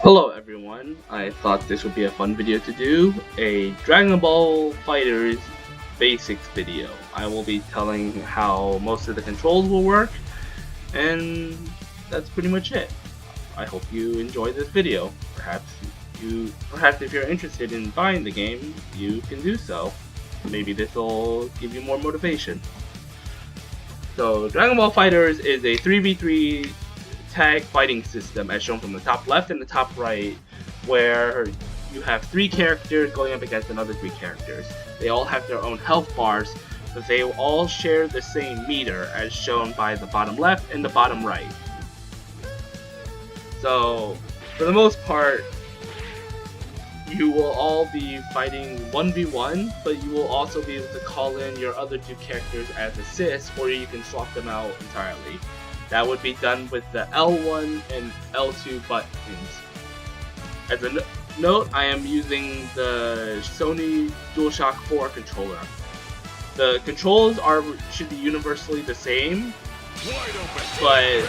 Hello everyone, I thought this would be a fun video to do, a Dragon Ball FighterZ basics video. I will be telling how most of the controls will work, and that's pretty much it. I hope you enjoy this video. Perhaps if you're interested in buying the game, you can do so. Maybe this will give you more motivation. So Dragon Ball FighterZ is a 3v3 tag fighting system as shown from the top left and the top right, where you have 3 characters going up against another 3 characters. They all have their own health bars, but they all share the same meter as shown by the bottom left and the bottom right. So for the most part, you will all be fighting 1v1, but you will also be able to call in your other 2 characters as assists, or you can swap them out entirely. That would be done with the L1 and L2 buttons. As a note, I am using the Sony DualShock 4 controller. The controls should be universally the same, but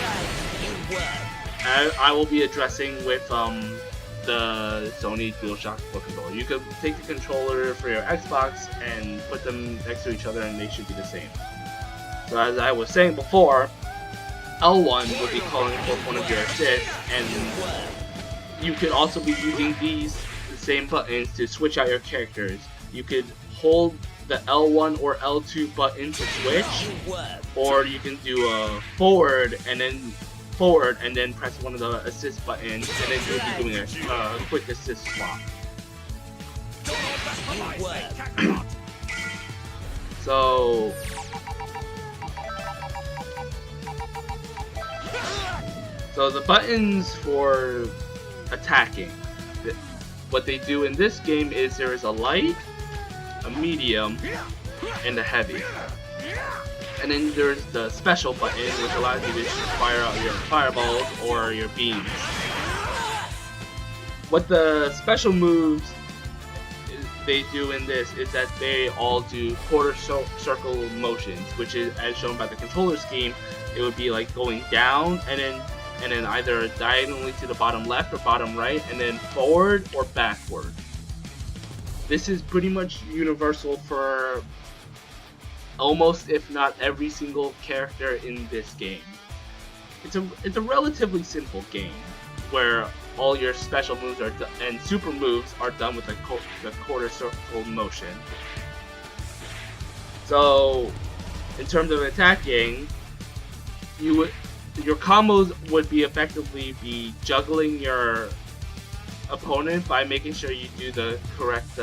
I will be addressing with the Sony DualShock 4 controller. You could take the controller for your Xbox and put them next to each other and they should be the same. So as I was saying before, L1 will be calling for one of your assists, and you could also be using the same buttons to switch out your characters. You could hold the L1 or L2 button to switch, or you can do a forward and then press one of the assist buttons, and then you'll be doing a quick assist swap. So the buttons for attacking, what they do in this game is there is a light, a medium, and a heavy. And then there's the special button, which allows you to fire out your fireballs or your beams. What the special moves they do in this is that they all do quarter circle motions, which is, as shown by the controller scheme, it would be like going down and then either diagonally to the bottom left or bottom right, and then forward or backward. This is pretty much universal for almost, if not every single character in this game. It's a relatively simple game where all your special moves and super moves are done with the quarter circle motion. So in terms of attacking, your combos would be effectively juggling your opponent by making sure you do the correct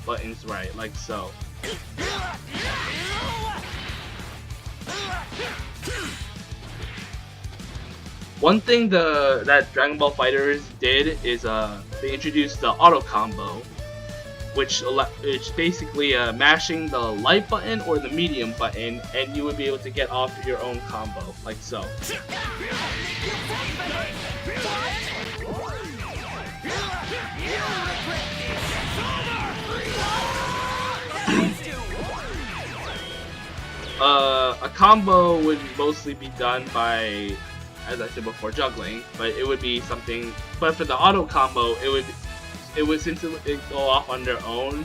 buttons right, like so. One thing that Dragon Ball FighterZ did is they introduced the auto combo, which basically mashing the light button or the medium button, and you would be able to get off your own combo, like so. A combo would mostly be done by, as I said before, juggling, but it would be something. But for the auto combo, it would since it go off on their own,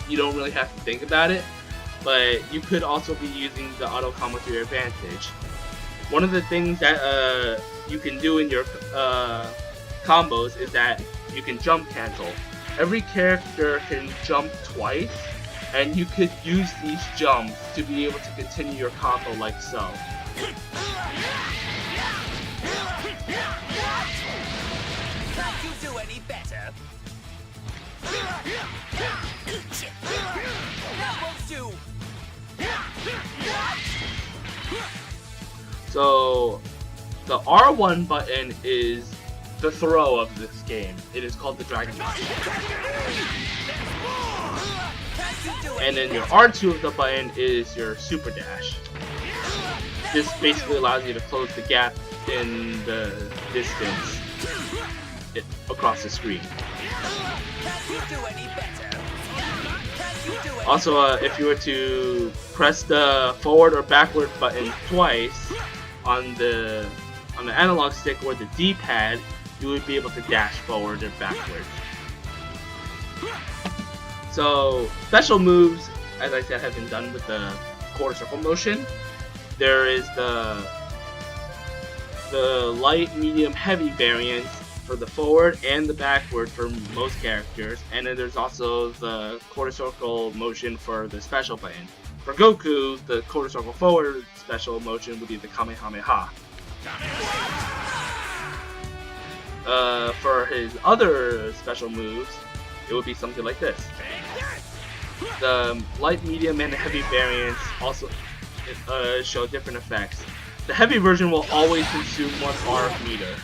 you don't really have to think about it. But you could also be using the auto combo to your advantage. One of the things that you can do in your combos is that you can jump cancel. Every character can jump twice, and you could use these jumps to be able to continue your combo like so. Can't you do any better? That won't do. So the R1 button is the throw of this game. It is called the Dragon Ball. And then your R2 of the button is your Super Dash. This basically allows you to close the gap in the distance across the screen. Also, if you were to press the forward or backward button twice on the analog stick or the D-pad, you would be able to dash forward or backwards. So special moves, as I said, have been done with the quarter circle motion. There is the light, medium, heavy variants for the forward and the backward for most characters, and then there's also the quarter circle motion for the special button. For Goku, the quarter circle forward special motion would be the Kamehameha. For his other special moves, it would be something like this. The light, medium, and heavy variants also show different effects. The heavy version will always consume 1 RF meter.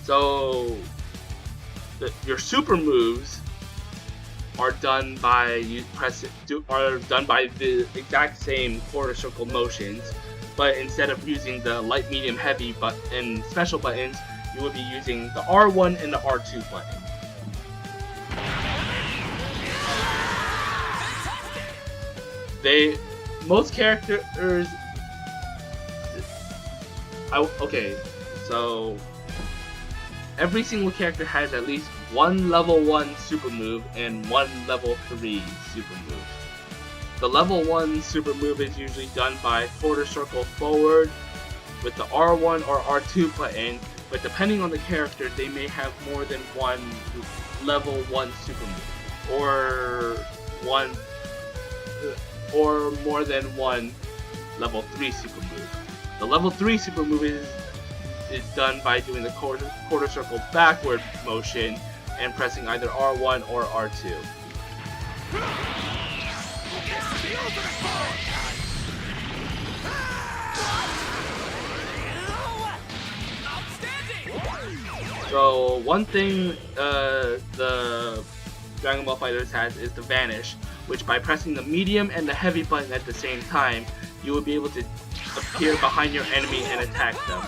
So your super moves are done by the exact same quarter circle motions, but instead of using the light, medium, heavy and special buttons, you would be using the R1 and the R2 button. Most characters. Okay, so every single character has at least 1 level 1 super move and 1 level 3 super move. The level 1 super move is usually done by quarter circle forward with the R1 or R2 button, but depending on the character, they may have more than 1 level 1 super move, or more than 1 level 3 super move. The level 3 super move is done by doing the quarter circle backward motion and pressing either R1 or R2. So one thing the Dragon Ball FighterZ has is the Vanish, which by pressing the medium and the heavy button at the same time, you will be able to appear behind your enemy and attack them.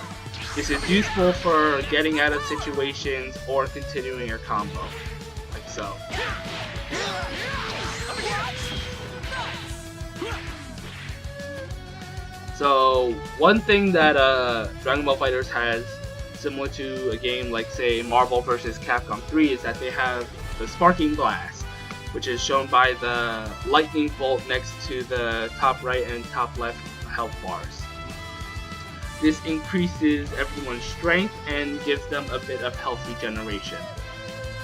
This is useful for getting out of situations or continuing your combo, like so. So one thing that Dragon Ball FighterZ has, similar to a game like say Marvel vs. Capcom 3, is that they have the Sparking Blast, which is shown by the lightning bolt next to the top right and top left health bars. This increases everyone's strength and gives them a bit of health regeneration.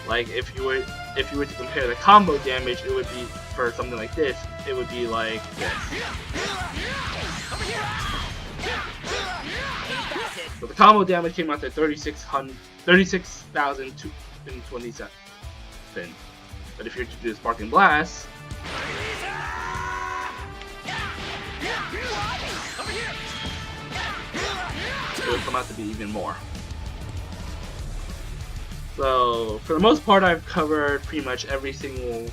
Like if you were to compare the combo damage, it would be for something like this. It would be like this. So the combo damage came out to 36,227. But if you're to do the Sparking Blast, it would come out to be even more. So for the most part, I've covered pretty much every single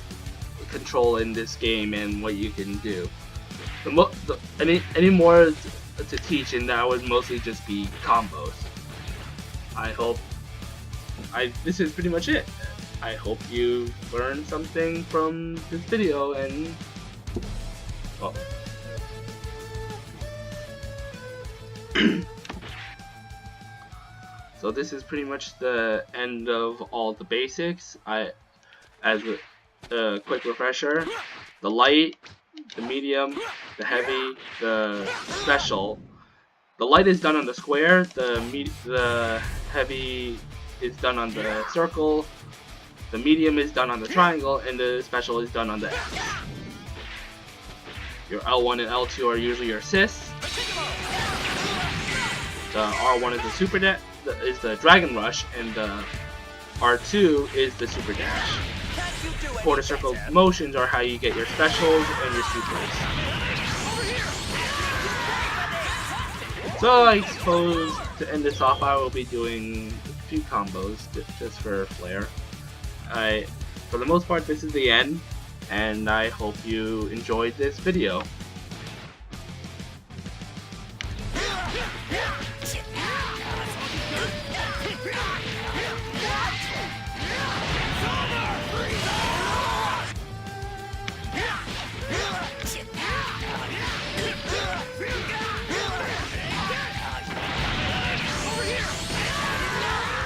control in this game and what you can do. Any more to teach, and that would mostly just be combos. This is pretty much it. I hope you learned something from this video, and well, so this is pretty much the end of all the basics. As a quick refresher, the light, the medium, the heavy, the special. The light is done on the square, the heavy is done on the circle, the medium is done on the triangle, and the special is done on the X. Your L1 and L2 are usually your assists. The R1 is the super is the Dragon Rush, and the R2 is the Super Dash. Quarter circle motions are how you get your specials and your supers. So I suppose to end this off, I will be doing a few combos just for flair. For the most part, this is the end, and I hope you enjoyed this video.